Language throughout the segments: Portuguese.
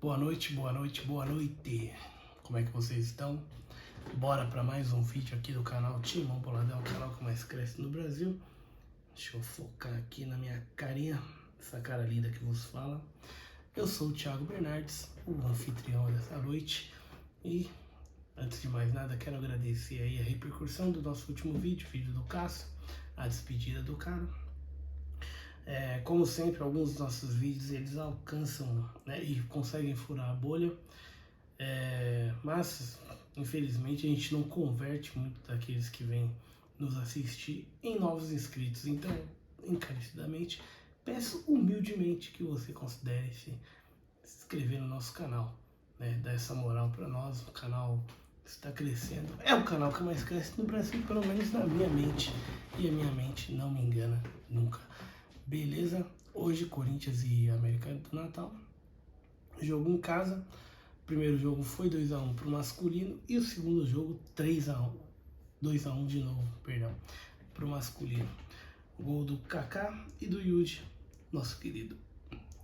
Boa noite, boa noite, boa noite. Como é que vocês estão? Bora para mais um vídeo aqui do canal Timão Boladão, o canal que mais cresce no Brasil. Deixa eu focar aqui na minha carinha, essa cara linda que vos fala. Eu sou o Thiago Bernardes, o anfitrião dessa noite. E, antes de mais nada, quero agradecer aí a repercussão do nosso último vídeo do Cássio, a despedida do cara. Como sempre, alguns dos nossos vídeos eles alcançam, né, e conseguem furar a bolha, mas infelizmente a gente não converte muito daqueles que vêm nos assistir em novos inscritos. Então, encarecidamente, peço humildemente que você considere se inscrever no nosso canal, né, dar essa moral para nós. O canal está crescendo, é o canal que mais cresce no Brasil, pelo menos na minha mente, e a minha mente não me engana nunca. Beleza? Hoje Corinthians e América do Natal, jogo em casa. O primeiro jogo foi 2-1 pro masculino e o segundo jogo 3-1, 2-1 de novo, perdão, pro masculino. Gol do Kaká e do Yudi, nosso querido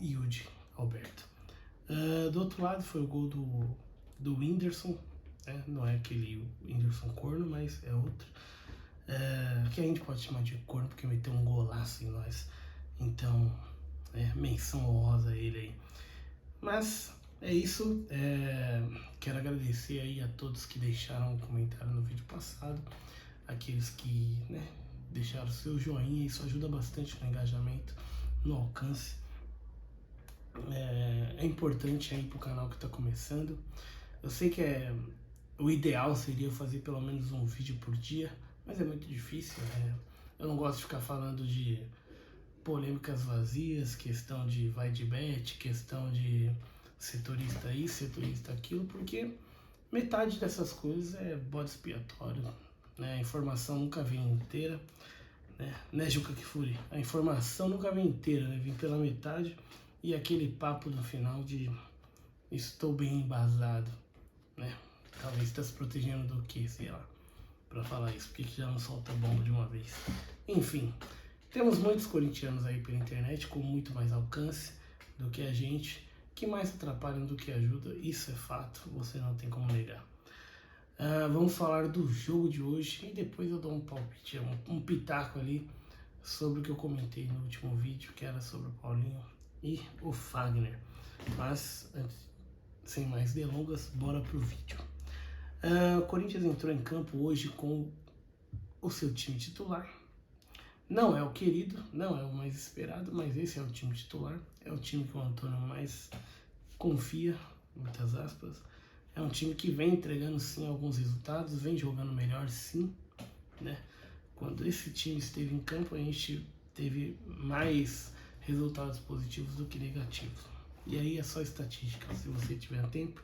Yudi Alberto. Do outro lado foi o gol do Whindersson, né? Não é aquele Whindersson corno, mas é outro. Que a gente pode chamar de corno porque meteu um golaço em nós. Então, menção honrosa a ele aí. Mas é isso. Quero agradecer aí a todos que deixaram um comentário no vídeo passado. Aqueles que, né, deixaram seu joinha. Isso ajuda bastante no engajamento, no alcance. É importante aí pro canal que tá começando. Eu sei que o ideal seria fazer pelo menos um vídeo por dia, mas é muito difícil. Eu não gosto de ficar falando de polêmicas vazias, questão de vai de bet, questão de setorista isso, setorista aquilo, porque metade dessas coisas é bode expiatório, né? A informação nunca vem inteira, né, Juca Kfouri? A informação nunca vem inteira, né? Vem pela metade, e aquele papo no final de estou bem embasado, né? Talvez está se protegendo do que, sei lá, pra falar isso, porque já não solta bomba de uma vez. Enfim, temos muitos corintianos aí pela internet com muito mais alcance do que a gente, que mais atrapalham do que ajudam. Isso é fato, você não tem como negar. Vamos falar do jogo de hoje e depois eu dou um palpite, um pitaco ali sobre o que eu comentei no último vídeo, que era sobre o Paulinho e o Fagner. Mas, sem mais delongas, bora pro vídeo. O Corinthians entrou em campo hoje com o seu time titular. Não é o querido, não é o mais esperado, mas esse é o time titular. É o time que o Antônio mais confia, muitas aspas. É um time que vem entregando sim alguns resultados, vem jogando melhor sim, né? Quando esse time esteve em campo, a gente teve mais resultados positivos do que negativos. E aí é só estatística, se você tiver tempo,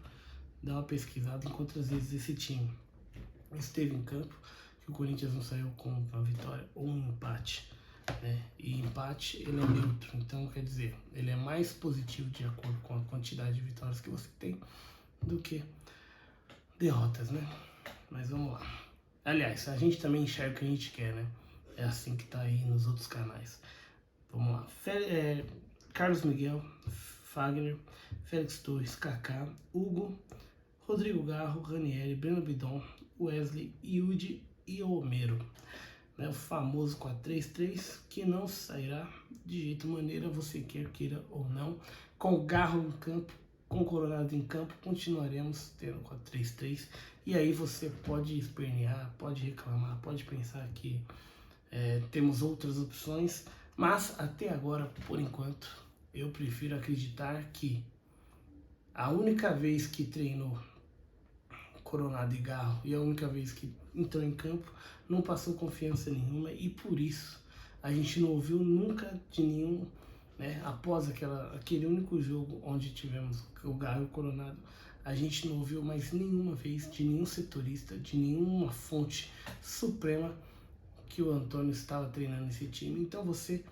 dá uma pesquisada em quantas vezes esse time esteve em campo, que o Corinthians não saiu com uma vitória ou um empate, né? E empate ele é neutro, então quer dizer, ele é mais positivo de acordo com a quantidade de vitórias que você tem do que derrotas, né? Mas vamos lá. Aliás, a gente também enxerga o que a gente quer, né? É assim que tá aí nos outros canais. Vamos lá. Carlos Miguel, Fagner, Félix Torres, Kaká, Hugo, Rodrigo Garro, Ranieri, Breno Bidon, Wesley, Yudi e Homero, né? O famoso 4-3-3 que não sairá de jeito maneira, você queira ou não. Com Garro em campo, com Coronado em campo, continuaremos tendo 4-3-3. E aí você pode espernear, pode reclamar, pode pensar que temos outras opções, mas até agora, por enquanto, eu prefiro acreditar que a única vez que treinou Coronado e Garro e a única vez que entrou em campo não passou confiança nenhuma, e por isso a gente não ouviu nunca de nenhum, né, após aquele único jogo onde tivemos o Garro e o Coronado, a gente não ouviu mais nenhuma vez de nenhum setorista, de nenhuma fonte suprema que o Antônio estava treinando esse time. Então você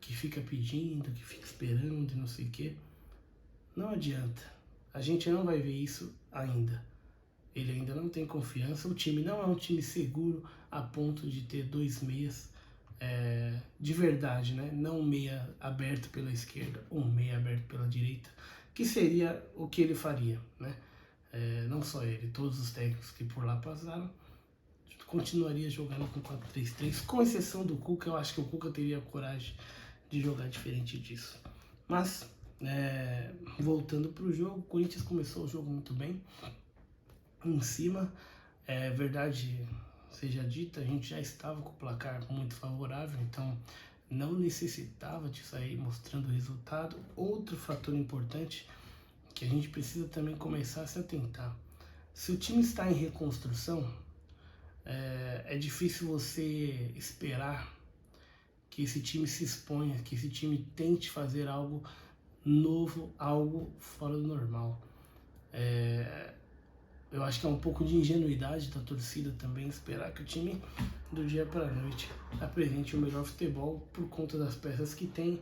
que fica pedindo, que fica esperando e não sei o que, não adianta, a gente não vai ver isso ainda. Ele ainda não tem confiança, o time não é um time seguro a ponto de ter dois meias de verdade, né? Não um meia aberto pela esquerda, um meia aberto pela direita, que seria o que ele faria, né? Não só ele, todos os técnicos que por lá passaram, continuaria jogando com 4-3-3, com exceção do Cuca. Eu acho que o Cuca teria coragem de jogar diferente disso. Mas, voltando para o jogo, o Corinthians começou o jogo muito bem, em cima. Verdade seja dita, a gente já estava com o placar muito favorável, então não necessitava de sair mostrando o resultado. Outro fator importante que a gente precisa também começar a se atentar: se o time está em reconstrução, é difícil você esperar que esse time se exponha, que esse time tente fazer algo novo, algo fora do normal. Eu acho que é um pouco de ingenuidade da torcida também esperar que o time do dia para a noite apresente o melhor futebol por conta das peças que tem,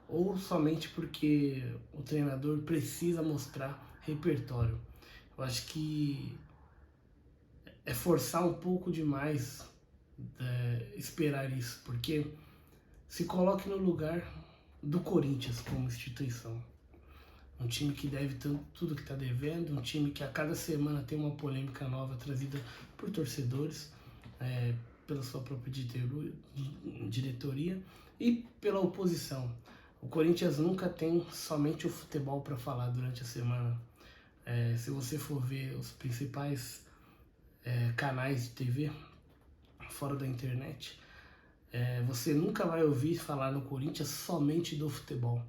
ou somente porque o treinador precisa mostrar repertório. Eu acho que é forçar um pouco demais esperar isso, porque se coloque no lugar do Corinthians como instituição. Um time que deve tudo que está devendo, um time que a cada semana tem uma polêmica nova trazida por torcedores, pela sua própria diretoria e pela oposição. O Corinthians nunca tem somente o futebol para falar durante a semana. Se você for ver os principais canais de TV fora da internet, você nunca vai ouvir falar no Corinthians somente do futebol.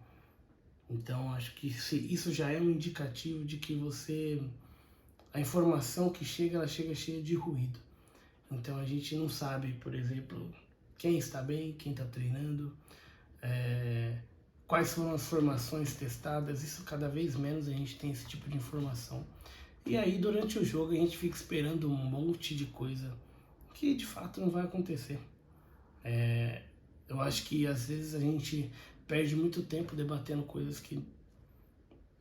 Então acho que isso já é um indicativo de que a informação que chega, ela chega cheia de ruído. Então a gente não sabe, por exemplo, quem está bem, quem está treinando, quais foram as formações testadas. Isso cada vez menos a gente tem esse tipo de informação. E aí durante o jogo a gente fica esperando um monte de coisa que de fato não vai acontecer. Eu acho que às vezes a gente perde muito tempo debatendo coisas que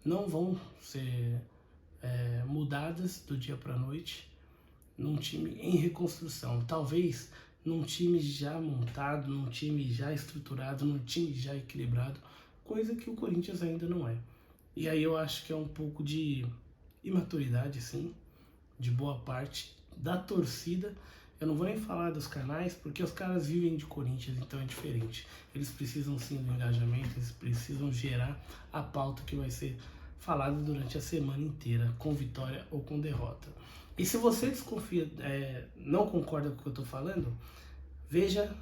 não vão ser mudadas do dia para a noite num time em reconstrução. Talvez num time já montado, num time já estruturado, num time já equilibrado, coisa que o Corinthians ainda não é. E aí eu acho que é um pouco de imaturidade, sim, de boa parte da torcida. Eu não vou nem falar dos canais, porque os caras vivem de Corinthians, então é diferente. Eles precisam sim do engajamento, eles precisam gerar a pauta que vai ser falada durante a semana inteira, com vitória ou com derrota. E se você desconfia, não concorda com o que eu estou falando, veja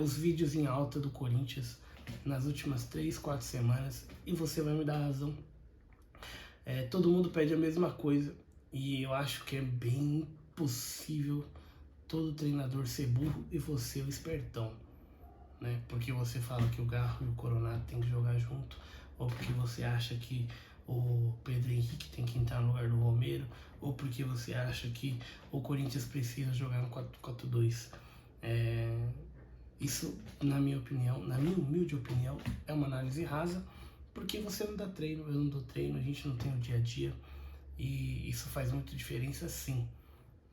os vídeos em alta do Corinthians nas últimas 3-4 semanas e você vai me dar razão. Todo mundo pede a mesma coisa e eu acho que é bem possível todo treinador ser burro e você o espertão, né? Porque você fala que o Garro e o Coronado tem que jogar junto, ou porque você acha que o Pedro Henrique tem que entrar no lugar do Romero, ou porque você acha que o Corinthians precisa jogar no 4-4-2. Isso, na minha opinião, na minha humilde opinião, é uma análise rasa, porque você não dá treino, eu não dou treino, a gente não tem o dia a dia, e isso faz muita diferença sim,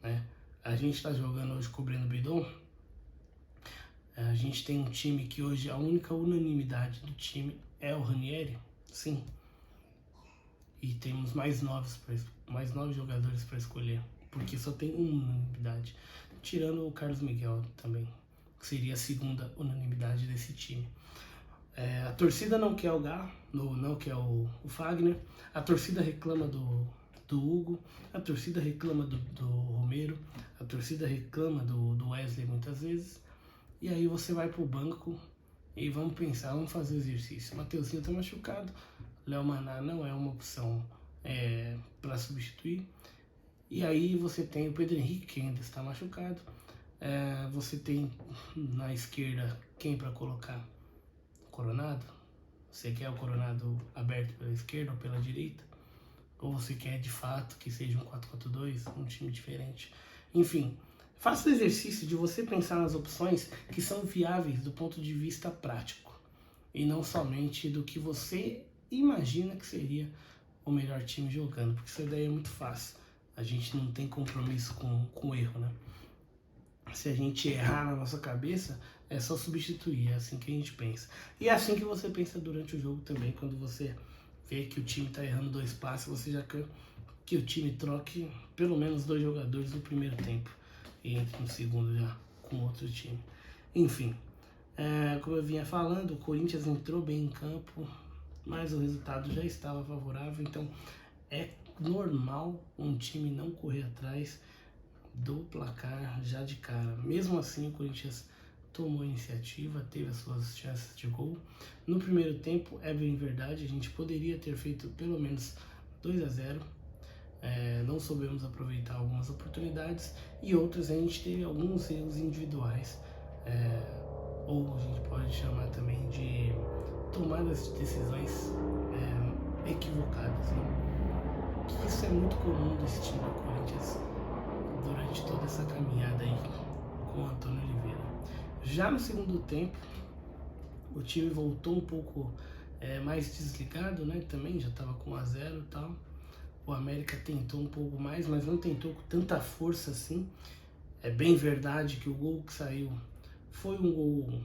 né? A gente está jogando hoje cobrindo o Bidon. A gente tem um time que hoje a única unanimidade do time é o Ranieri, sim. E temos mais 9 jogadores para escolher, porque só tem uma unanimidade, tirando o Carlos Miguel também, que seria a segunda unanimidade desse time. A torcida não quer o Gá, não quer o Fagner, a torcida reclama do Hugo, a torcida reclama do Romero, a torcida reclama do Wesley muitas vezes, e aí você vai pro banco e vamos pensar, vamos fazer o exercício. Mateuzinho tá machucado, Léo Maná não é uma opção para substituir, e aí você tem o Pedro Henrique, que ainda está machucado, você tem na esquerda quem para colocar? Coronado? Você quer o Coronado aberto pela esquerda ou pela direita? Ou você quer de fato que seja um 4-4-2, um time diferente? Enfim, faça o exercício de você pensar nas opções que são viáveis do ponto de vista prático e não somente do que você imagina que seria o melhor time jogando, porque isso daí é muito fácil. A gente não tem compromisso com o erro, né? Se a gente errar na nossa cabeça, é só substituir, é assim que a gente pensa. E é assim que você pensa durante o jogo também, quando você vê que o time tá errando 2 passes, você já quer que o time troque pelo menos 2 jogadores no primeiro tempo e entre no segundo já com outro time. Enfim, como eu vinha falando, o Corinthians entrou bem em campo, mas o resultado já estava favorável, então é normal um time não correr atrás do placar já de cara. Mesmo assim, o Corinthians tomou a iniciativa, teve as suas chances de gol. No primeiro tempo, é bem verdade, a gente poderia ter feito pelo menos 2-0. Não soubemos aproveitar algumas oportunidades e outras a gente teve alguns erros individuais, ou a gente pode chamar também de tomadas de decisões equivocadas, né? Que isso é muito comum desse time do Corinthians durante toda essa caminhada aí com o Antônio Oliveira. Já no segundo tempo, o time voltou um pouco mais desligado, né? Também já estava com 1-0 e tal. O América tentou um pouco mais, mas não tentou com tanta força assim. É bem verdade que o gol que saiu foi um gol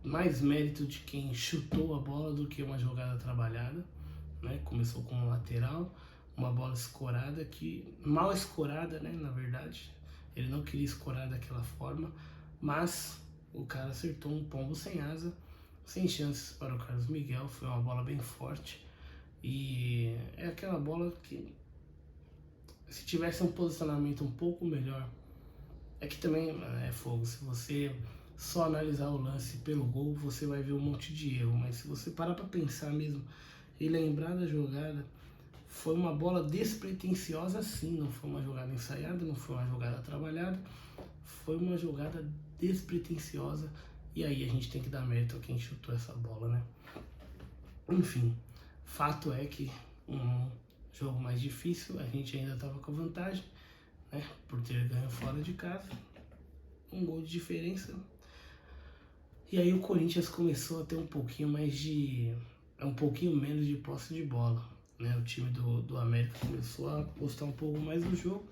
mais mérito de quem chutou a bola do que uma jogada trabalhada, né? Começou com um lateral, uma bola escorada, mal escorada, né? Na verdade, ele não queria escorar daquela forma, mas o cara acertou um pombo sem asa, sem chances para o Carlos Miguel. Foi uma bola bem forte e é aquela bola que, se tivesse um posicionamento um pouco melhor, é que também é fogo. Se você só analisar o lance pelo gol, você vai ver um monte de erro, mas se você parar para pensar mesmo e lembrar da jogada, foi uma bola despretensiosa sim, não foi uma jogada ensaiada, não foi uma jogada trabalhada, foi uma jogada despretensiosa, e aí a gente tem que dar mérito a quem chutou essa bola, né? Enfim, fato é que um jogo mais difícil, a gente ainda estava com vantagem, né? Por ter ganho fora de casa, um gol de diferença. E aí o Corinthians começou a ter um pouquinho menos de posse de bola, né? O time do América começou a apostar um pouco mais no jogo.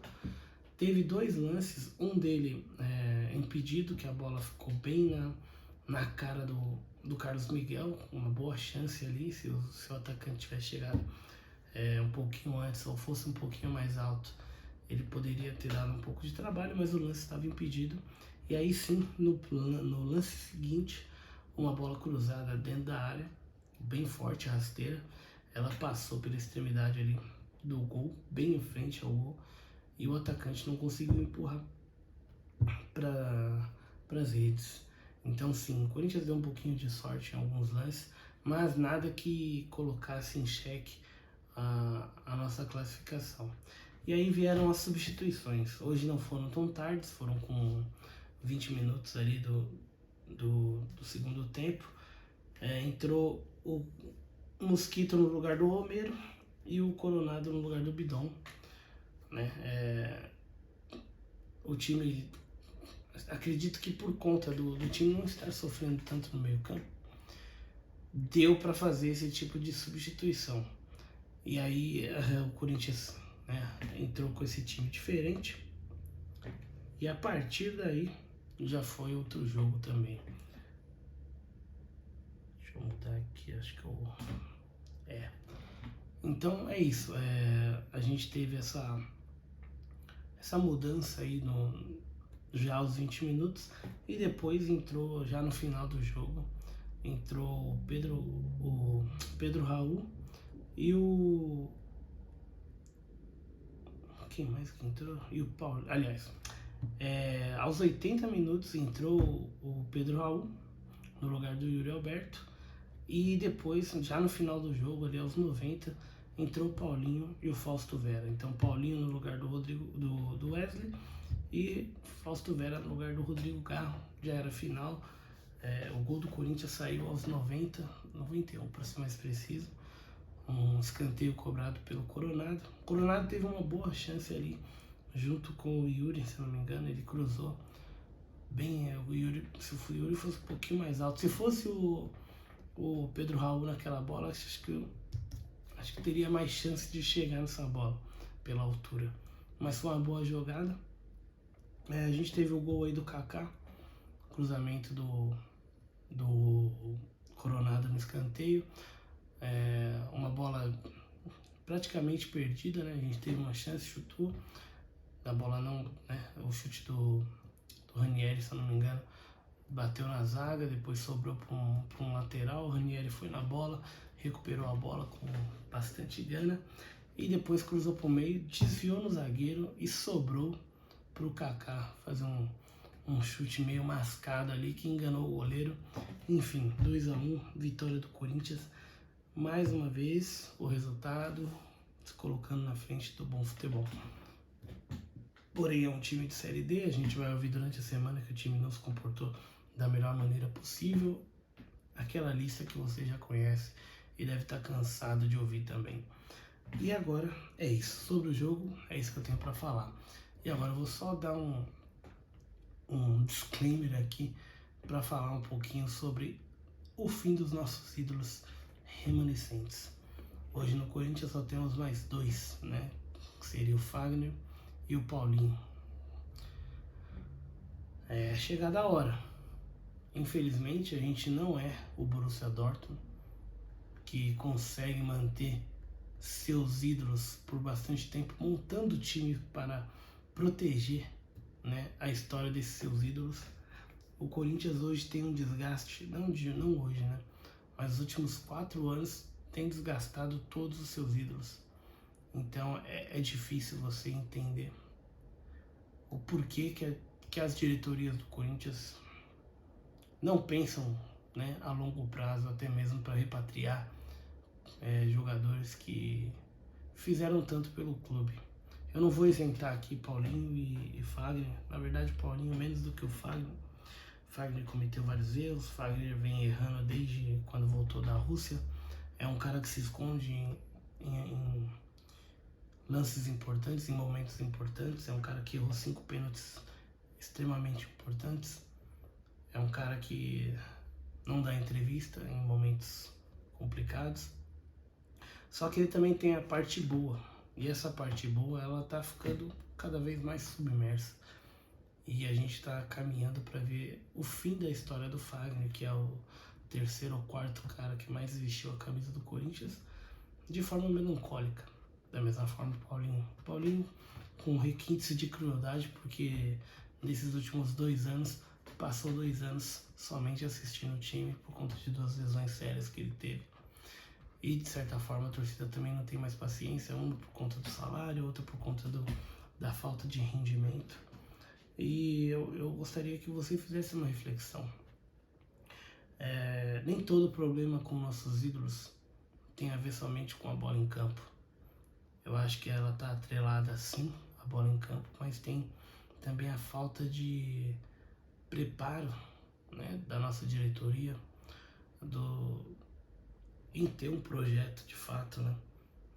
Teve 2 lances, um dele impedido, que a bola ficou bem na cara do Carlos Miguel, uma boa chance ali, se o atacante tivesse chegado um pouquinho antes ou fosse um pouquinho mais alto, ele poderia ter dado um pouco de trabalho, mas o lance estava impedido. E aí sim, no lance seguinte, uma bola cruzada dentro da área, bem forte, rasteira, ela passou pela extremidade ali do gol, bem em frente ao gol, e o atacante não conseguiu empurrar para as redes. Então sim, o Corinthians deu um pouquinho de sorte em alguns lances, mas nada que colocasse em xeque a nossa classificação. E aí vieram as substituições. Hoje não foram tão tardes, foram com 20 minutos ali do segundo tempo. Entrou o Mosquito no lugar do Romero e o Coronado no lugar do Bidon, né? O time, acredito que por conta do time não estar sofrendo tanto no meio campo, deu para fazer esse tipo de substituição. E aí o Corinthians entrou com esse time diferente, e a partir daí já foi outro jogo também. Deixa eu mudar aqui, acho que eu... Então é isso, a gente teve essa mudança aí já aos 20 minutos, e depois entrou, já no final do jogo, entrou o Pedro Raul e quem mais que entrou? E o Paulo, aliás, aos 80 minutos entrou o Pedro Raul no lugar do Yuri Alberto, e depois, já no final do jogo, ali aos 90, entrou o Paulinho e o Fausto Vera. Então Paulinho no lugar do Wesley e Fausto Vera no lugar do Rodrigo Garro. Já era final. O gol do Corinthians saiu aos 91 para ser mais preciso. Um escanteio cobrado pelo Coronado. O Coronado teve uma boa chance ali, junto com o Yuri, se não me engano, ele cruzou bem. O Yuri, se o Yuri fosse um pouquinho mais alto, se fosse o Pedro Raul naquela bola, acho que teria mais chance de chegar nessa bola pela altura. Mas foi uma boa jogada. A gente teve o gol aí do Kaká, cruzamento do Coronado no escanteio. uma bola praticamente perdida, né? A gente teve uma chance, chutou, a bola não, né? O chute do Ranieri, se eu não me engano, bateu na zaga, depois sobrou para um lateral, o Ranieri foi na bola, recuperou a bola com bastante gana e depois cruzou para o meio, desviou no zagueiro e sobrou para o Kaká fazer um chute meio mascado ali que enganou o goleiro. Enfim, 2-1, vitória do Corinthians. Mais uma vez, o resultado se colocando na frente do bom futebol. Porém, é um time de Série D, a gente vai ouvir durante a semana que o time não se comportou da melhor maneira possível. Aquela lista que você já conhece e deve estar cansado de ouvir também. E agora é isso. Sobre o jogo, é isso que eu tenho para falar. E agora eu vou só dar um disclaimer aqui para falar um pouquinho sobre o fim dos nossos ídolos remanescentes. Hoje no Corinthians só temos mais dois, né? Que seria o Fagner e o Paulinho. É chegada a hora. Infelizmente a gente não é o Borussia Dortmund, que consegue manter seus ídolos por bastante tempo, montando time para proteger, né, a história desses seus ídolos. O Corinthians hoje tem um desgaste, não hoje, né, mas os últimos 4 anos tem desgastado todos os seus ídolos. Então é difícil você entender o porquê que as diretorias do Corinthians não pensam, né, a longo prazo, até mesmo para repatriar jogadores que fizeram tanto pelo clube. Eu não vou isentar aqui Paulinho e Fagner. Na verdade, Paulinho menos do que o Fagner. Fagner cometeu vários erros. Fagner vem errando desde quando voltou da Rússia. É um cara que se esconde em lances importantes, em momentos importantes. É um cara que errou 5 pênaltis extremamente importantes. É um cara que não dá entrevista em momentos complicados. Só que ele também tem a parte boa. E essa parte boa, ela tá ficando cada vez mais submersa. E a gente tá caminhando para ver o fim da história do Fagner, que é o 3º ou 4º cara que mais vestiu a camisa do Corinthians, de forma melancólica. Da mesma forma o Paulinho. Paulinho com requintes de crueldade, porque nesses últimos 2 anos, passou 2 anos somente assistindo o time por conta de 2 lesões sérias que ele teve. E de certa forma a torcida também não tem mais paciência, uma por conta do salário, outra por conta da falta de rendimento. E eu gostaria que você fizesse uma reflexão. Nem todo problema com nossos ídolos tem a ver somente com a bola em campo. Eu acho que ela está atrelada sim, a bola em campo, mas tem também a falta de preparo, né, da nossa diretoria, em ter um projeto de fato, né?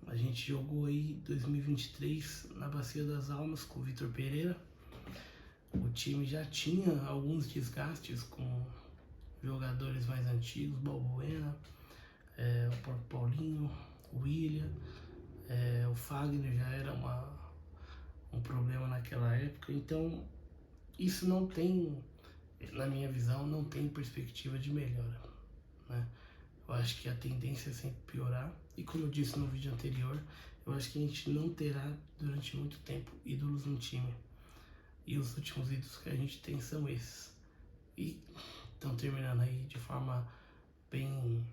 A gente jogou aí 2023 na Bacia das Almas com o Vitor Pereira. O time já tinha alguns desgastes com jogadores mais antigos, Balbuena, o próprio Paulinho, o William, o Fagner já era um problema naquela época. Então isso não tem, na minha visão, não tem perspectiva de melhora, né? Eu acho que a tendência é sempre piorar. E como eu disse no vídeo anterior, eu acho que a gente não terá durante muito tempo ídolos no time. E os últimos ídolos que a gente tem são esses. E estão terminando aí de forma bem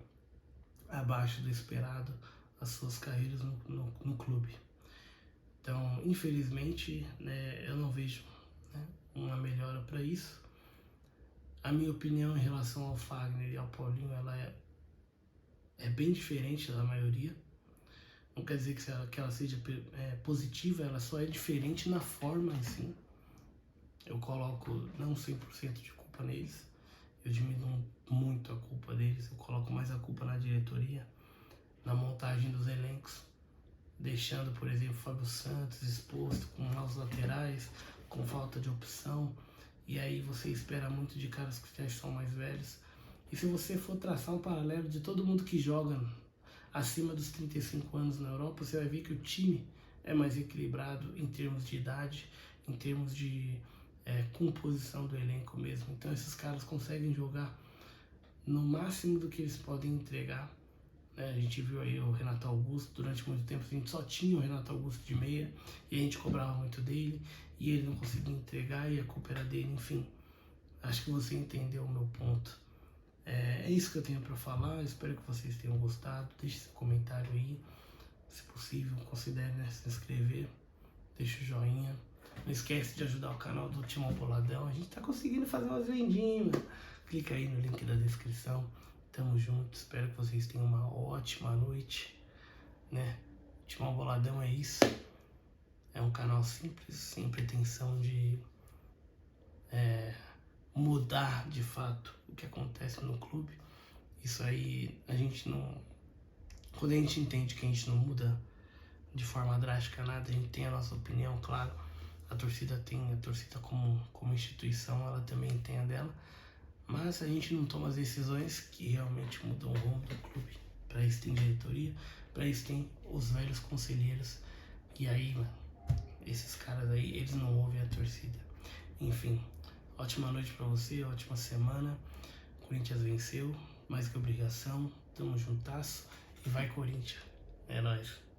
abaixo do esperado as suas carreiras no clube. Então, infelizmente, né, eu não vejo, né, uma melhora para isso. A minha opinião em relação ao Fagner e ao Paulinho, ela é bem diferente da maioria. Não quer dizer que ela seja positiva, ela só é diferente na forma em si. Eu coloco não 100% de culpa neles, eu diminuo muito a culpa deles, eu coloco mais a culpa na diretoria, na montagem dos elencos, deixando, por exemplo, Fábio Santos exposto com maus laterais, com falta de opção, e aí você espera muito de caras que já são mais velhos. E se você for traçar um paralelo de todo mundo que joga acima dos 35 anos na Europa, você vai ver que o time é mais equilibrado em termos de idade, em termos de composição do elenco mesmo. Então esses caras conseguem jogar no máximo do que eles podem entregar, A gente viu aí o Renato Augusto, durante muito tempo a gente só tinha o Renato Augusto de meia e a gente cobrava muito dele e ele não conseguia entregar e a culpa era dele, enfim. Acho que você entendeu o meu ponto. É isso que eu tenho para falar, espero que vocês tenham gostado, deixe seu comentário aí, se possível considere, né, se inscrever, deixa o joinha. Não esquece de ajudar o canal do Timão Boladão, a gente tá conseguindo fazer umas vendinhas, clica aí no link da descrição. Tamo junto, espero que vocês tenham uma ótima noite, né? Timão Boladão é isso. É um canal simples, sem pretensão de mudar de fato o que acontece no clube. Isso aí a gente não... Quando a gente entende que a gente não muda de forma drástica nada, a gente tem a nossa opinião, claro. A torcida tem, a torcida como instituição, ela também tem a dela. Mas a gente não toma as decisões que realmente mudam o rumo do clube. Para isso tem diretoria, para isso tem os velhos conselheiros. E aí, mano, esses caras aí, eles não ouvem a torcida. Enfim, ótima noite para você, ótima semana. O Corinthians venceu, mais que obrigação. Tamo juntasso e vai Corinthians. É nóis.